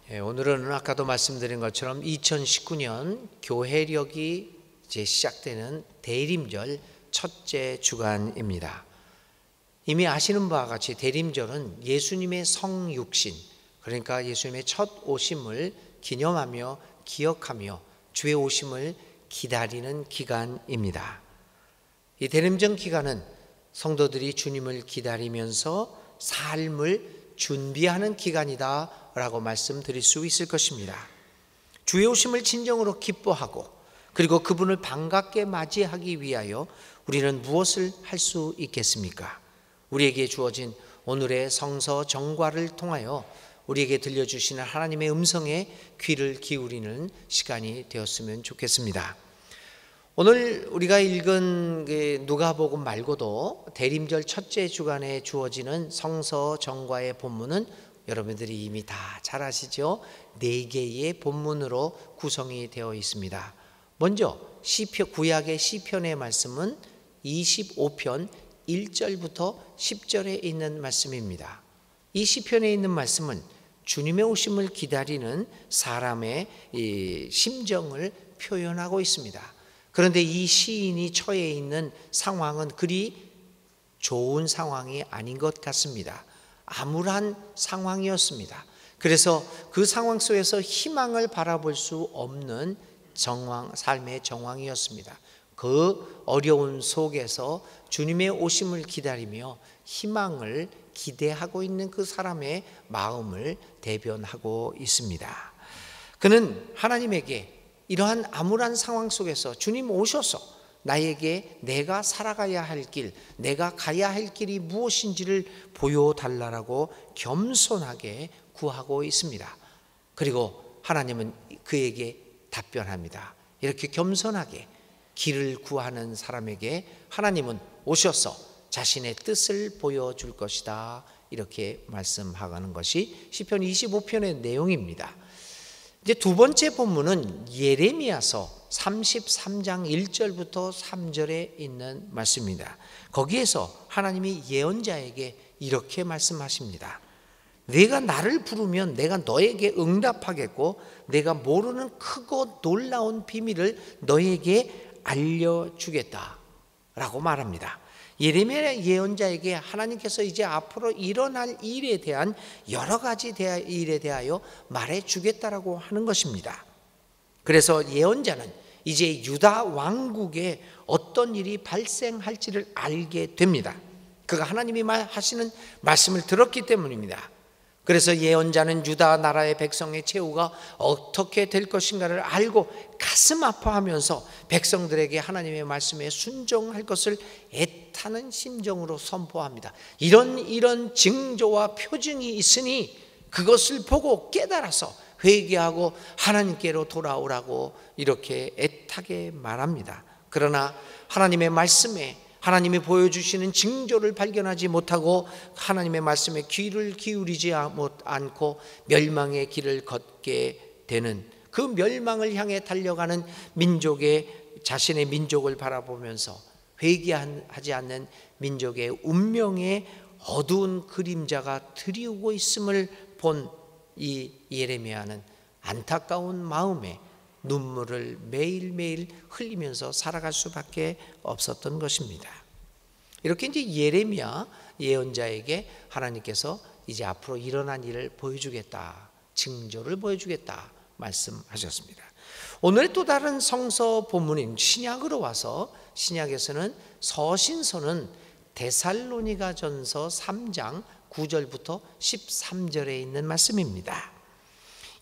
오늘은 아까도 말씀드린 것처럼 2019년 교회력이 이제 시작되는 대림절 첫째 주간입니다. 이미 아시는 바와 같이 대림절은 예수님의 성육신, 그러니까 예수님의 첫 오심을 기념하며 기억하며 주의 오심을 기다리는 기간입니다. 이 대림절 기간은 성도들이 주님을 기다리면서 삶을 준비하는 기간이다 라고 말씀드릴 수 있을 것입니다. 주의 오심을 진정으로 기뻐하고 그리고 그분을 반갑게 맞이하기 위하여 우리는 무엇을 할 수 있겠습니까? 우리에게 주어진 오늘의 성서 정과를 통하여 우리에게 들려주시는 하나님의 음성에 귀를 기울이는 시간이 되었으면 좋겠습니다. 오늘 우리가 읽은 누가복음 말고도 대림절 첫째 주간에 주어지는 성서 정과의 본문은 여러분들이 이미 다 잘 아시죠? 4개의 본문으로 구성이 되어 있습니다. 먼저 구약의 시편의 말씀은 25편 1절부터 10절에 있는 말씀입니다. 이 시편에 있는 말씀은 주님의 오심을 기다리는 사람의 심정을 표현하고 있습니다. 그런데 이 시인이 처해 있는 상황은 그리 좋은 상황이 아닌 것 같습니다. 암울한 상황이었습니다. 그래서 그 상황 속에서 희망을 바라볼 수 없는 삶의 정황이었습니다. 그 어려운 속에서 주님의 오심을 기다리며 희망을 기대하고 있는 그 사람의 마음을 대변하고 있습니다. 그는 하나님에게 이러한 암울한 상황 속에서 주님 오셔서 나에게 내가 살아가야 할 길, 내가 가야 할 길이 무엇인지를 보여달라고 겸손하게 구하고 있습니다. 그리고 하나님은 그에게 답변합니다. 이렇게 겸손하게 길을 구하는 사람에게 하나님은 오셔서 자신의 뜻을 보여줄 것이다. 이렇게 말씀하는 것이 시편 25편의 내용입니다. 이제 두 번째 본문은 예레미야서 33장 1절부터 3절에 있는 말씀입니다. 거기에서 하나님이 예언자에게 이렇게 말씀하십니다. 네가 나를 부르면 내가 너에게 응답하겠고 내가 모르는 크고 놀라운 비밀을 너에게 알려주겠다 라고 말합니다. 예레미야 예언자에게 하나님께서 이제 앞으로 일어날 일에 대한 여러 가지 일에 대하여 말해주겠다라고 하는 것입니다. 그래서 예언자는 이제 유다 왕국에 어떤 일이 발생할지를 알게 됩니다. 그가 하나님이 하시는 말씀을 들었기 때문입니다. 그래서 예언자는 유다 나라의 백성의 최후가 어떻게 될 것인가를 알고 가슴 아파하면서 백성들에게 하나님의 말씀에 순종할 것을 애타는 심정으로 선포합니다. 이런 징조와 표징이 있으니 그것을 보고 깨달아서 회개하고 하나님께로 돌아오라고 이렇게 애타게 말합니다. 그러나 하나님의 말씀에 하나님이 보여주시는 징조를 발견하지 못하고 하나님의 말씀에 귀를 기울이지 않고 멸망의 길을 걷게 되는 그 멸망을 향해 달려가는 자신의 민족을 바라보면서 회개하지 않는 민족의 운명의 어두운 그림자가 드리우고 있음을 본 이 예레미야는 안타까운 마음에 눈물을 매일매일 흘리면서 살아갈 수밖에 없었던 것입니다. 이렇게 이제 예레미야 예언자에게 하나님께서 이제 앞으로 일어난 일을 보여주겠다, 징조를 보여주겠다 말씀하셨습니다. 오늘 또 다른 성서 본문인 신약으로 와서 신약에서는 서신서는 데살로니가전서 3장 9절부터 13절에 있는 말씀입니다.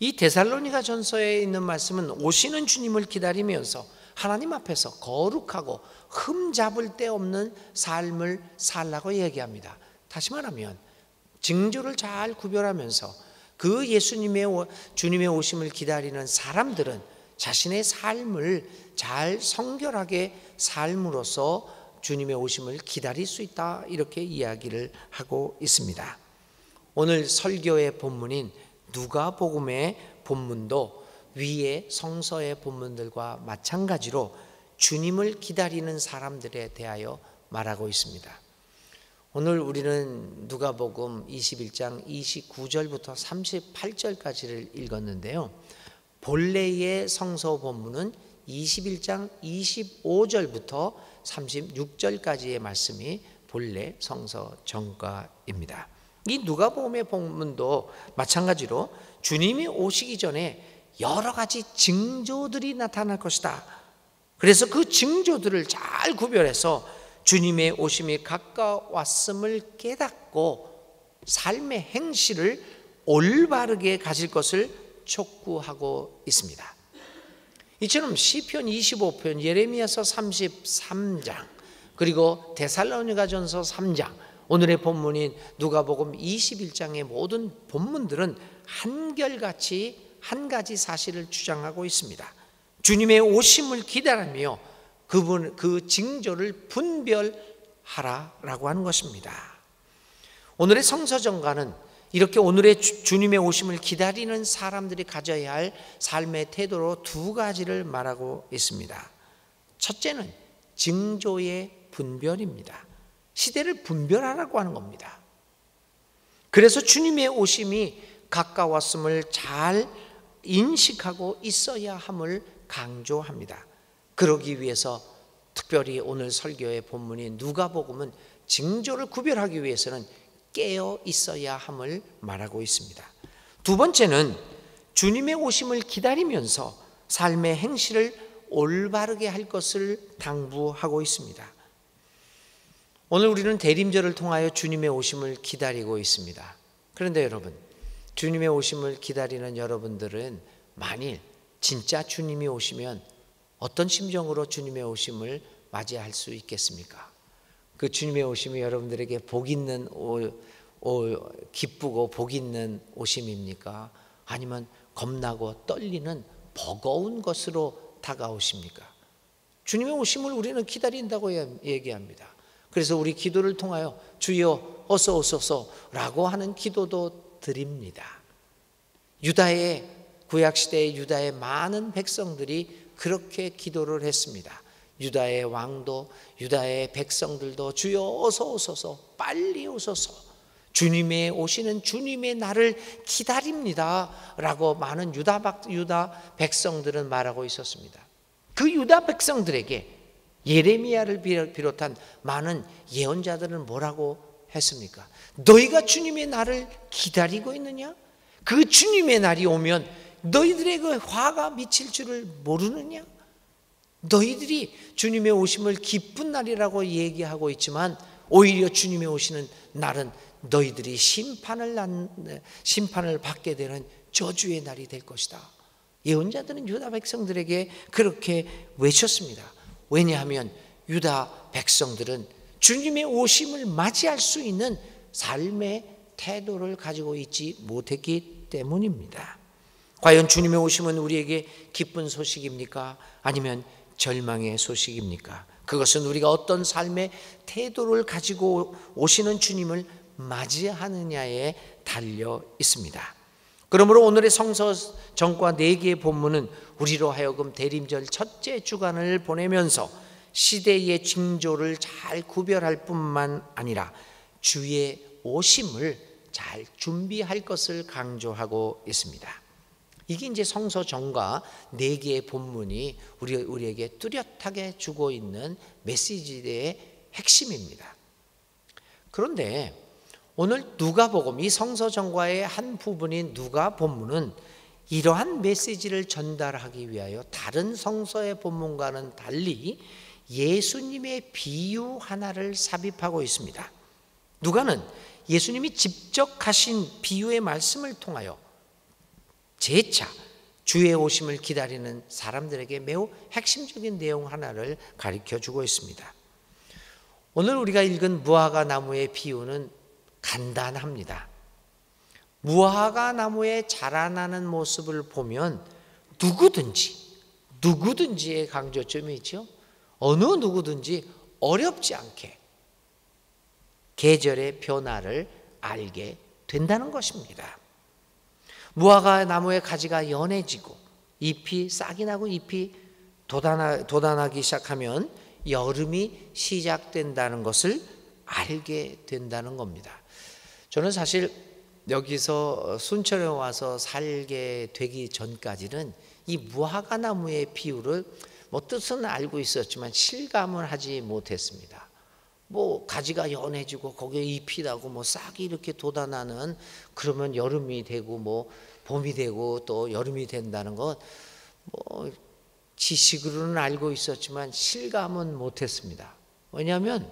이 데살로니가전서에 있는 말씀은 오시는 주님을 기다리면서 하나님 앞에서 거룩하고 흠잡을 데 없는 삶을 살라고 얘기합니다. 다시 말하면 징조를 잘 구별하면서 그 주님의 오심을 기다리는 사람들은 자신의 삶을 잘 성결하게 삶으로써 주님의 오심을 기다릴 수 있다 이렇게 이야기를 하고 있습니다. 오늘 설교의 본문인 누가복음의 본문도 위의 성서의 본문들과 마찬가지로 주님을 기다리는 사람들에 대하여 말하고 있습니다. 오늘 우리는 누가복음 21장 29절부터 38절까지를 읽었는데요. 본래의 성서 본문은 21장 25절부터 36절까지의 말씀이 본래 성서 전가입니다. 이 누가복음의 본문도 마찬가지로 주님이 오시기 전에 여러 가지 징조들이 나타날 것이다. 그래서 그 징조들을 잘 구별해서 주님의 오심이 가까웠음을 깨닫고 삶의 행실을 올바르게 가질 것을 촉구하고 있습니다. 이처럼 시편 25편, 예레미야서 33장, 그리고 데살로니가전서 3장, 오늘의 본문인 누가복음 21장의 모든 본문들은 한결같이 한 가지 사실을 주장하고 있습니다. 주님의 오심을 기다리며 그 징조를 분별하라라고 하는 것입니다. 오늘의 성서전가는 이렇게 오늘의 주님의 오심을 기다리는 사람들이 가져야 할 삶의 태도로 두 가지를 말하고 있습니다. 첫째는 징조의 분별입니다. 시대를 분별하라고 하는 겁니다. 그래서 주님의 오심이 가까웠음을 잘 인식하고 있어야 함을 강조합니다. 그러기 위해서 특별히 오늘 설교의 본문인 누가복음은 징조를 구별하기 위해서는 깨어 있어야 함을 말하고 있습니다. 두 번째는 주님의 오심을 기다리면서 삶의 행실을 올바르게 할 것을 당부하고 있습니다. 오늘 우리는 대림절을 통하여 주님의 오심을 기다리고 있습니다. 그런데 여러분, 주님의 오심을 기다리는 여러분들은 만일 진짜 주님이 오시면 어떤 심정으로 주님의 오심을 맞이할 수 있겠습니까? 그 주님의 오심이 여러분들에게 복 있는 기쁘고 복 있는 오심입니까? 아니면 겁나고 떨리는 버거운 것으로 다가오십니까? 주님의 오심을 우리는 기다린다고 얘기합니다. 그래서 우리 기도를 통하여 주여 어서 오소서라고 하는 기도도 드립니다. 유다의 구약시대의 유다의 많은 백성들이 그렇게 기도를 했습니다. 유다의 왕도 유다의 백성들도 주여 어서 오소서, 빨리 오소서, 주님의 오시는 주님의 날을 기다립니다 라고 많은 유다 백성들은 말하고 있었습니다. 그 유다 백성들에게 예레미야를 비롯한 많은 예언자들은 뭐라고 했습니까? 너희가 주님의 날을 기다리고 있느냐? 그 주님의 날이 오면 너희들의 그 화가 미칠 줄을 모르느냐? 너희들이 주님의 오심을 기쁜 날이라고 얘기하고 있지만 오히려 주님의 오시는 날은 너희들이 심판을 받게 되는 저주의 날이 될 것이다. 예언자들은 유다 백성들에게 그렇게 외쳤습니다. 왜냐하면 유다 백성들은 주님의 오심을 맞이할 수 있는 삶의 태도를 가지고 있지 못했기 때문입니다. 과연 주님의 오심은 우리에게 기쁜 소식입니까? 아니면 절망의 소식입니까? 그것은 우리가 어떤 삶의 태도를 가지고 오시는 주님을 맞이하느냐에 달려 있습니다. 그러므로 오늘의 성서 전과 4개의 본문은 우리로 하여금 대림절 첫째 주간을 보내면서 시대의 징조를 잘 구별할 뿐만 아니라 주의 오심을 잘 준비할 것을 강조하고 있습니다. 이게 이제 성서 전과 4개의 본문이 우리에게 뚜렷하게 주고 있는 메시지의 핵심입니다. 그런데 오늘 누가복음, 이 성서 전과의 한 부분인 누가 본문은 이러한 메시지를 전달하기 위하여 다른 성서의 본문과는 달리 예수님의 비유 하나를 삽입하고 있습니다. 누가는 예수님이 직접 하신 비유의 말씀을 통하여 재차 주의 오심을 기다리는 사람들에게 매우 핵심적인 내용 하나를 가르쳐주고 있습니다. 오늘 우리가 읽은 무화과 나무의 비유는 간단합니다. 무화과 나무에 자라나는 모습을 보면 누구든지의 강조점이 있죠. 어느 누구든지 어렵지 않게 계절의 변화를 알게 된다는 것입니다. 무화과 나무의 가지가 연해지고 싹이 나고 잎이 돋아나기 시작하면 여름이 시작된다는 것을 알게 된다는 겁니다. 저는 사실 여기서 순천에 와서 살게 되기 전까지는 이 무화과나무의 비유를 뭐 뜻은 알고 있었지만 실감을 하지 못했습니다. 뭐 가지가 연해지고 거기에 잎이 나고 뭐 싹이 이렇게 돋아나는, 그러면 여름이 되고 뭐 봄이 되고 또 여름이 된다는 것 뭐 지식으로는 알고 있었지만 실감은 못했습니다. 왜냐하면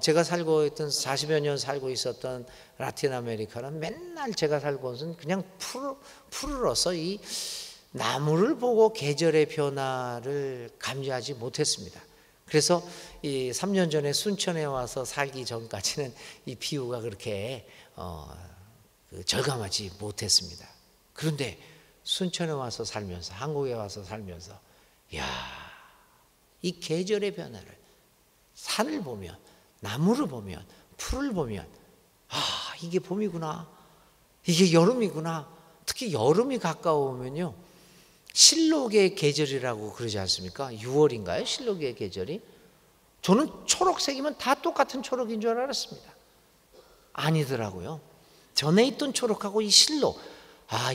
제가 살고 있던 40여 년 살고 있었던 라틴 아메리카는 맨날 제가 살고 있는 그냥 푸르러서 이 나무를 보고 계절의 변화를 감지하지 못했습니다. 그래서 이 3년 전에 순천에 와서 살기 전까지는 이 비유가 그렇게 절감하지 못했습니다. 그런데 순천에 와서 살면서, 한국에 와서 살면서, 이 계절의 변화를, 산을 보면, 나무를 보면, 풀을 보면, 이게 봄이구나, 이게 여름이구나. 특히 여름이 가까우면요, 실록의 계절이라고 그러지 않습니까? 6월인가요? 실록의 계절이? 저는 초록색이면 다 똑같은 초록인 줄 알았습니다. 아니더라고요. 전에 있던 초록하고 이 실록,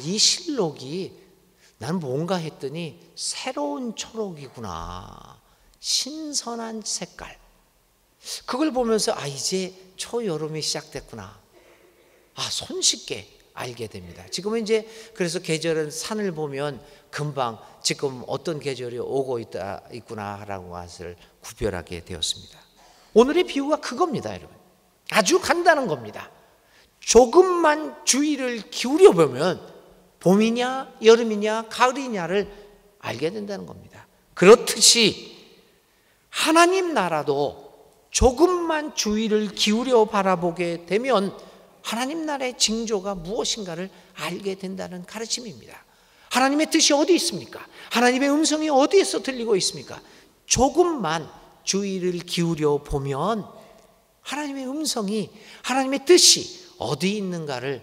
이 실록이 난 뭔가 했더니 새로운 초록이구나, 신선한 색깔. 그걸 보면서 이제 초여름이 시작됐구나, 손쉽게 알게 됩니다. 지금은 이제 그래서 계절은 산을 보면 금방 지금 어떤 계절이 오고 있구나라는 것을 구별하게 되었습니다. 오늘의 비유가 그겁니다, 여러분. 아주 간단한 겁니다. 조금만 주의를 기울여 보면 봄이냐 여름이냐 가을이냐를 알게 된다는 겁니다. 그렇듯이 하나님 나라도 조금만 주의를 기울여 바라보게 되면 하나님 나라의 징조가 무엇인가를 알게 된다는 가르침입니다. 하나님의 뜻이 어디 있습니까? 하나님의 음성이 어디에서 들리고 있습니까? 조금만 주의를 기울여 보면 하나님의 음성이, 하나님의 뜻이 어디 있는가를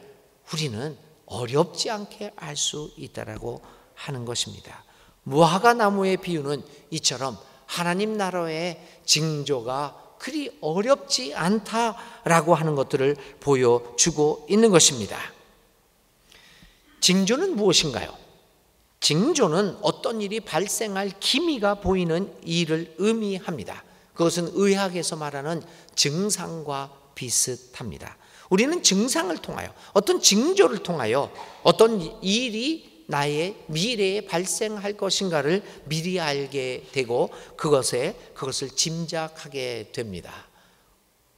우리는 어렵지 않게 알 수 있다라고 하는 것입니다. 무화과 나무의 비유는 이처럼 하나님 나라의 징조가 그리 어렵지 않다라고 하는 것들을 보여주고 있는 것입니다. 징조는 무엇인가요? 징조는 어떤 일이 발생할 기미가 보이는 일을 의미합니다. 그것은 의학에서 말하는 증상과 비슷합니다. 우리는 증상을 통하여, 어떤 징조를 통하여 어떤 일이 나의 미래에 발생할 것인가를 미리 알게 되고 그것을 짐작하게 됩니다.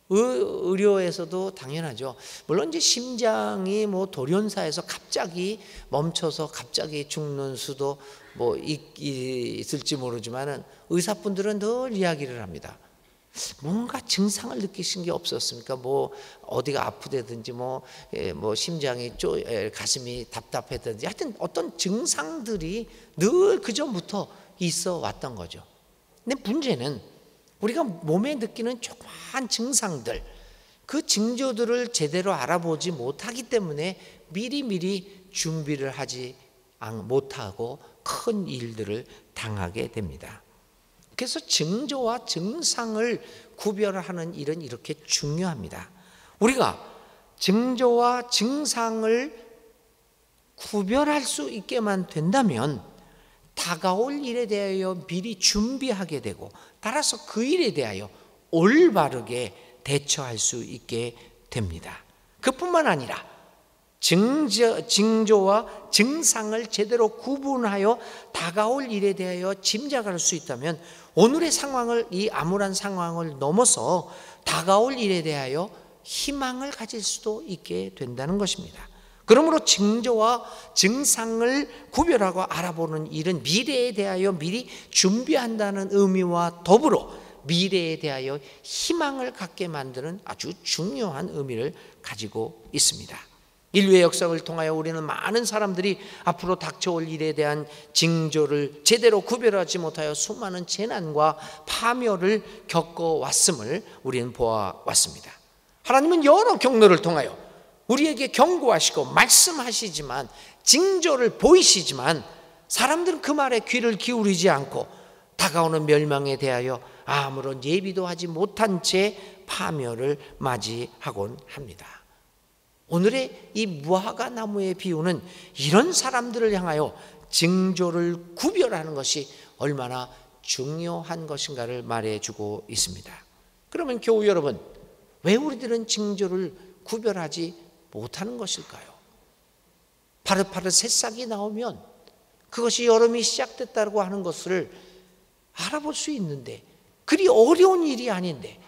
의료에서도 당연하죠. 물론 이제 심장이 돌연사에서 갑자기 멈춰서 갑자기 죽는 수도 있을지 모르지만은 의사분들은 늘 이야기를 합니다. 뭔가 증상을 느끼신 게 없었습니까? 어디가 아프다든지 심장이 가슴이 답답했다든지 하여튼 어떤 증상들이 늘 그 전부터 있어 왔던 거죠. 근데 문제는 우리가 몸에 느끼는 조그마한 증상들, 그 징조들을 제대로 알아보지 못하기 때문에 미리 준비를 하지 못하고 큰 일들을 당하게 됩니다. 그래서 징조와 증상을 구별하는 일은 이렇게 중요합니다. 우리가 징조와 증상을 구별할 수 있게만 된다면 다가올 일에 대하여 미리 준비하게 되고 따라서 그 일에 대하여 올바르게 대처할 수 있게 됩니다. 그뿐만 아니라 징조와 증상을 제대로 구분하여 다가올 일에 대하여 짐작할 수 있다면 오늘의 상황을, 이 암울한 상황을 넘어서 다가올 일에 대하여 희망을 가질 수도 있게 된다는 것입니다. 그러므로 징조와 증상을 구별하고 알아보는 일은 미래에 대하여 미리 준비한다는 의미와 더불어 미래에 대하여 희망을 갖게 만드는 아주 중요한 의미를 가지고 있습니다. 인류의 역사를 통하여 우리는 많은 사람들이 앞으로 닥쳐올 일에 대한 징조를 제대로 구별하지 못하여 수많은 재난과 파멸을 겪어왔음을 우리는 보아왔습니다. 하나님은 여러 경로를 통하여 우리에게 경고하시고 말씀하시지만, 징조를 보이시지만 사람들은 그 말에 귀를 기울이지 않고 다가오는 멸망에 대하여 아무런 예비도 하지 못한 채 파멸을 맞이하곤 합니다. 오늘의 이 무화과 나무의 비유는 이런 사람들을 향하여 징조를 구별하는 것이 얼마나 중요한 것인가를 말해주고 있습니다. 그러면 교우 여러분, 왜 우리들은 징조를 구별하지 못하는 것일까요? 파릇파릇 새싹이 나오면 그것이 여름이 시작됐다고 하는 것을 알아볼 수 있는데, 그리 어려운 일이 아닌데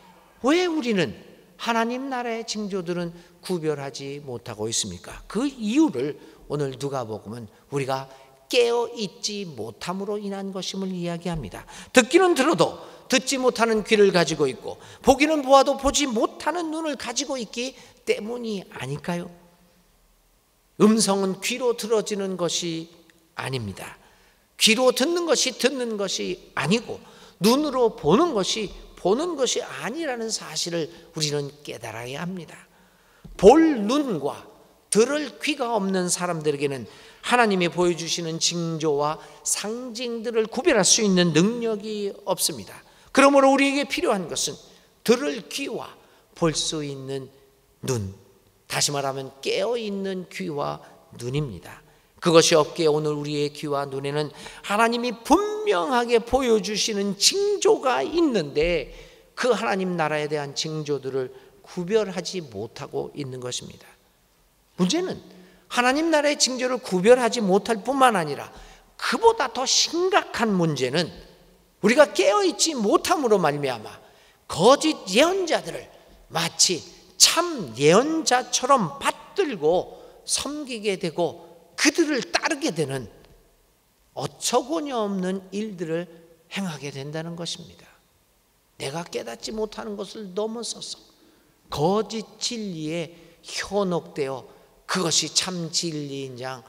왜 우리는 하나님 나라의 징조들은 구별하지 못하고 있습니까? 그 이유를 오늘 누가복음은 우리가 깨어있지 못함으로 인한 것임을 이야기합니다. 듣기는 들어도 듣지 못하는 귀를 가지고 있고 보기는 보아도 보지 못하는 눈을 가지고 있기 때문이 아닐까요? 음성은 귀로 들어지는 것이 아닙니다. 귀로 듣는 것이 아니고 눈으로 보는 것이 아니라는 사실을 우리는 깨달아야 합니다. 볼 눈과 들을 귀가 없는 사람들에게는 하나님이 보여주시는 징조와 상징들을 구별할 수 있는 능력이 없습니다. 그러므로 우리에게 필요한 것은 들을 귀와 볼 수 있는 눈, 다시 말하면 깨어있는 귀와 눈입니다. 그것이 없기에 오늘 우리의 귀와 눈에는 하나님이 분명하게 보여주시는 징조가 있는데 그 하나님 나라에 대한 징조들을 구별하지 못하고 있는 것입니다. 문제는 하나님 나라의 징조를 구별하지 못할 뿐만 아니라 그보다 더 심각한 문제는 우리가 깨어있지 못함으로 말미암아 거짓 예언자들을 마치 참 예언자처럼 받들고 섬기게 되고 그들을 따르게 되는 어처구니 없는 일들을 행하게 된다는 것입니다. 내가 깨닫지 못하는 것을 넘어서서 거짓 진리에 현혹되어 그것이 참 진리인 양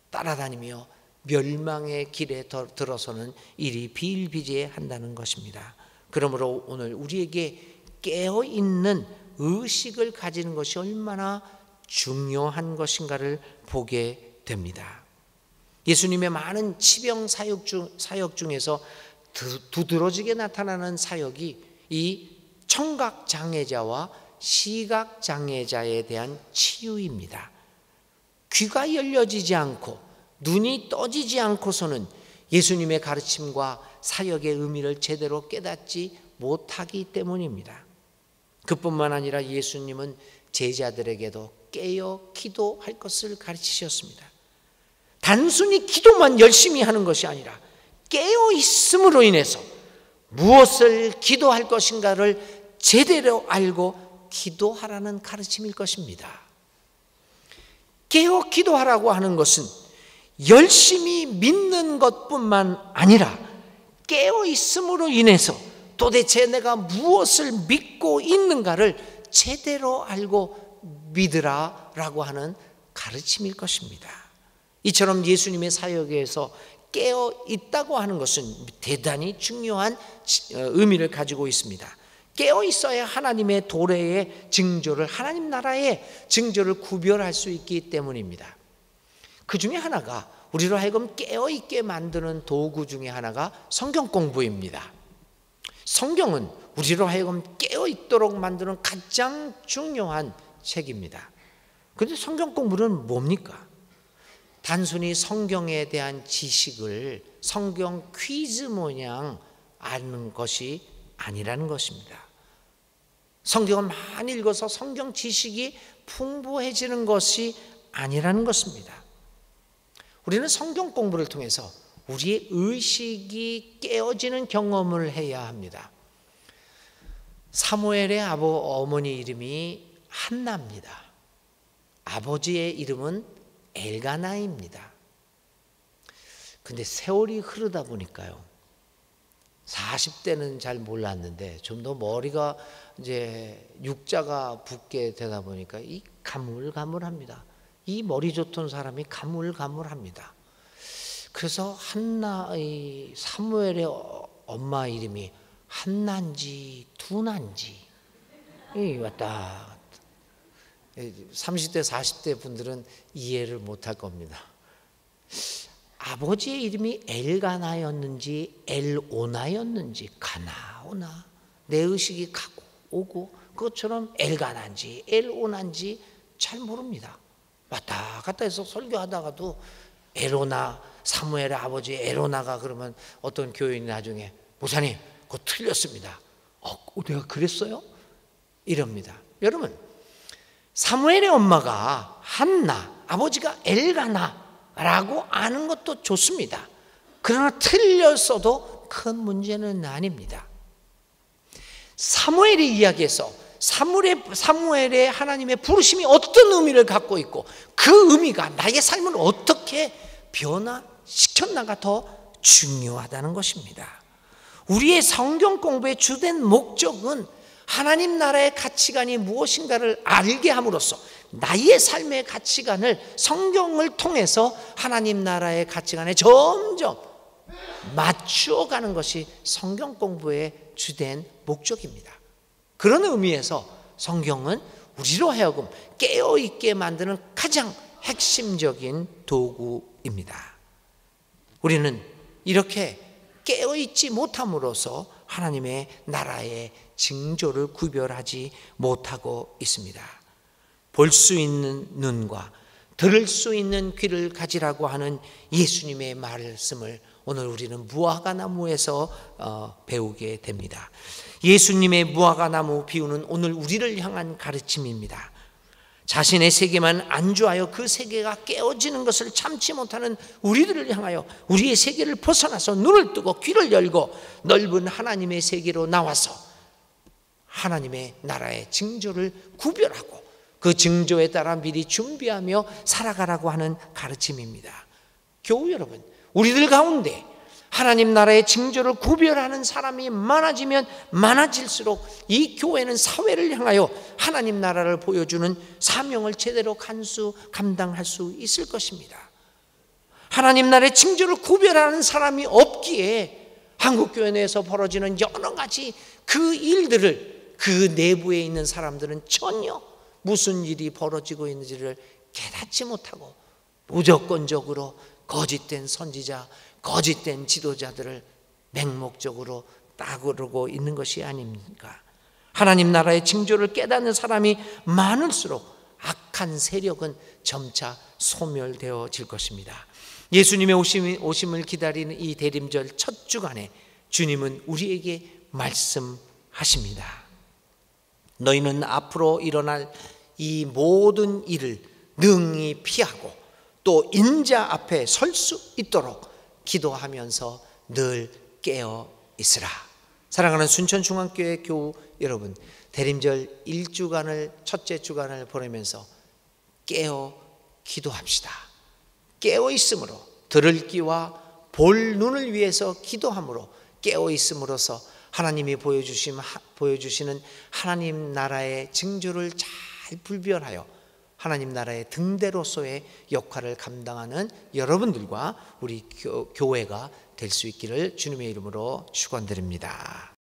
따라다니며 멸망의 길에 들어서는 일이 비일비재한다는 것입니다. 그러므로 오늘 우리에게 깨어있는 의식을 가지는 것이 얼마나 중요한 것인가를 보게 됩니다. 예수님의 많은 치병 사역 중에서 두드러지게 나타나는 사역이 이 청각장애자와 시각장애자에 대한 치유입니다. 귀가 열려지지 않고 눈이 떠지지 않고서는 예수님의 가르침과 사역의 의미를 제대로 깨닫지 못하기 때문입니다. 그뿐만 아니라 예수님은 제자들에게도 깨어 기도할 것을 가르치셨습니다. 단순히 기도만 열심히 하는 것이 아니라 깨어 있음으로 인해서 무엇을 기도할 것인가를 제대로 알고 기도하라는 가르침일 것입니다. 깨어 기도하라고 하는 것은 열심히 믿는 것뿐만 아니라 깨어 있음으로 인해서 도대체 내가 무엇을 믿고 있는가를 제대로 알고 믿으라라고 하는 가르침일 것입니다. 이처럼 예수님의 사역에서 깨어 있다고 하는 것은 대단히 중요한 의미를 가지고 있습니다. 깨어 있어야 하나님의 도래의 징조를, 하나님 나라의 징조를 구별할 수 있기 때문입니다. 그 중에 하나가, 우리로 하여금 깨어 있게 만드는 도구 중에 하나가 성경 공부입니다. 성경은 우리로 하여금 깨어 있도록 만드는 가장 중요한 책입니다. 그런데 성경 공부는 뭡니까? 단순히 성경에 대한 지식을 성경 퀴즈 모양 아는 것이 아니라는 것입니다. 성경을 많이 읽어서 성경 지식이 풍부해지는 것이 아니라는 것입니다. 우리는 성경 공부를 통해서 우리의 의식이 깨어지는 경험을 해야 합니다. 사무엘의 어머니 이름이 한나입니다. 아버지의 이름은 엘가나입니다. 근데 세월이 흐르다 보니까요, 40대는 잘 몰랐는데 좀 더 머리가 이제 육자가 붙게 되다 보니까 이 가물가물합니다. 이 머리 좋던 사람이 가물가물합니다. 그래서 한나의 사무엘의 엄마 이름이 한난지 두난지 왔다 갔다. 30대 40대 분들은 이해를 못할 겁니다. 아버지의 이름이 엘가나였는지 엘오나였는지 가나오나 내 의식이 가고 오고 그것처럼 엘가난지 엘오난지 잘 모릅니다. 왔다 갔다 해서 설교하다가도 에로나, 사무엘의 아버지 에로나가 그러면 어떤 교인이 나중에 목사님 그거 틀렸습니다. 내가 그랬어요? 이럽니다. 여러분, 사무엘의 엄마가 한나, 아버지가 엘가나라고 아는 것도 좋습니다. 그러나 틀렸어도 큰 문제는 아닙니다. 사무엘의 이야기에서 사무엘의 하나님의 부르심이 어떤 의미를 갖고 있고 그 의미가 나의 삶을 어떻게 변화시켰나가 더 중요하다는 것입니다. 우리의 성경 공부의 주된 목적은 하나님 나라의 가치관이 무엇인가를 알게 함으로써 나의 삶의 가치관을 성경을 통해서 하나님 나라의 가치관에 점점 맞추어가는 것이 성경 공부의 주된 목적입니다. 그런 의미에서 성경은 우리로 하여금 깨어있게 만드는 가장 핵심적인 도구입니다. 우리는 이렇게 깨어있지 못함으로써 하나님의 나라의 징조를 구별하지 못하고 있습니다. 볼 수 있는 눈과 들을 수 있는 귀를 가지라고 하는 예수님의 말씀을 오늘 우리는 무화과나무에서 배우게 됩니다. 예수님의 무화과나무 비유는 오늘 우리를 향한 가르침입니다. 자신의 세계만 안주하여 그 세계가 깨어지는 것을 참지 못하는 우리들을 향하여 우리의 세계를 벗어나서 눈을 뜨고 귀를 열고 넓은 하나님의 세계로 나와서 하나님의 나라의 징조를 구별하고 그 징조에 따라 미리 준비하며 살아가라고 하는 가르침입니다. 교우 여러분, 우리들 가운데 하나님 나라의 징조를 구별하는 사람이 많아지면 많아질수록 이 교회는 사회를 향하여 하나님 나라를 보여주는 사명을 제대로 감당할 수 있을 것입니다. 하나님 나라의 징조를 구별하는 사람이 없기에 한국교회 내에서 벌어지는 여러 가지 그 일들을 그 내부에 있는 사람들은 전혀 무슨 일이 벌어지고 있는지를 깨닫지 못하고 무조건적으로 거짓된 선지자, 거짓된 지도자들을 맹목적으로 따르고 있는 것이 아닙니까? 하나님 나라의 징조를 깨닫는 사람이 많을수록 악한 세력은 점차 소멸되어질 것입니다. 예수님의 오심을 기다리는 이 대림절 첫 주간에 주님은 우리에게 말씀하십니다. 너희는 앞으로 일어날 이 모든 일을 능히 피하고 또 인자 앞에 설 수 있도록 기도하면서 늘 깨어 있으라. 사랑하는 순천중앙교회 교우 여러분, 대림절 1주간을 첫째 주간을 보내면서 깨어 기도합시다. 깨어 있음으로 들을 귀와 볼 눈을 위해서 기도함으로 깨어 있음으로써 하나님이 보여주시는 하나님 나라의 징조를 잘 분별하여 하나님 나라의 등대로서의 역할을 감당하는 여러분들과 우리 교회가 될 수 있기를 주님의 이름으로 축원드립니다.